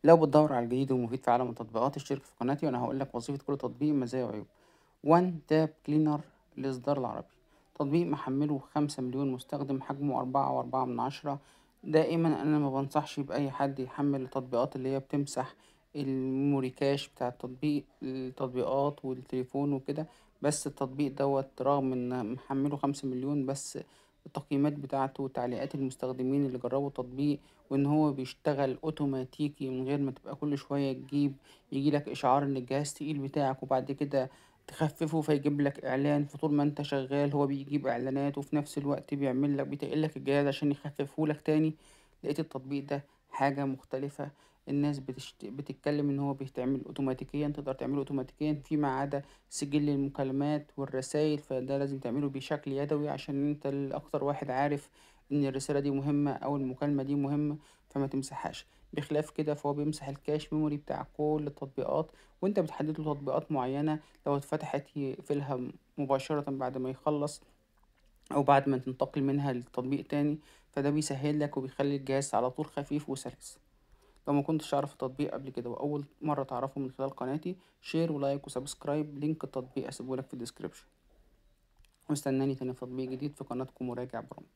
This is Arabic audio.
لو بتدور على الجديد ومفيد في عالم التطبيقات اشترك في قناتي وأنا هقولك وظيفة كل تطبيق مزايا وعيوب. وان تاب كلينر الإصدار العربي، تطبيق محمله 5 مليون مستخدم، حجمه 4.4 من 10. دائما أنا ما بنصحش بأي حد يحمل التطبيقات اللي هي بتمسح الميموري كاش بتاع التطبيقات والتليفون وكده. بس التطبيق دوت رغم إن محمله 5 مليون، بس التقييمات بتاعته وتعليقات المستخدمين اللي جربوا التطبيق، وإن هو بيشتغل أوتوماتيكي من غير ما تبقى كل شوية يجيلك إشعار إن الجهاز تقيل بتاعك، وبعد كده تخففه فيجيب لك إعلان، فطول ما أنت شغال هو بيجيب إعلانات وفي نفس الوقت بيعمل لك بيتقل لك الجهاز عشان يخففه لك تاني. لقيت التطبيق ده حاجة مختلفة. الناس بتتكلم إن هو بيتعمل أوتوماتيكيا، تقدر تعمله أوتوماتيكيا فيما عدا سجل المكالمات والرسائل، فده لازم تعمله بشكل يدوي عشان أنت الأكتر واحد عارف إن الرسالة دي مهمة أو المكالمة دي مهمة، فما تمسحهاش. بخلاف كده فهو بيمسح الكاش ميموري بتاع كل التطبيقات، وانت بتحدد له تطبيقات معينة لو اتفتحت يقفلها مباشرة بعد ما يخلص، او بعد ما تنتقل منها لتطبيق تاني. فده بيسهل لك وبيخلي الجهاز على طول خفيف وسلس. لو ما كنتش تعرف التطبيق قبل كده واول مرة تعرفه من خلال قناتي، شير ولايك وسبسكرايب. لينك التطبيق اسيبهولك في الديسكريبشن. واستناني تاني في تطبيق جديد في قناتكم مراجع برامج.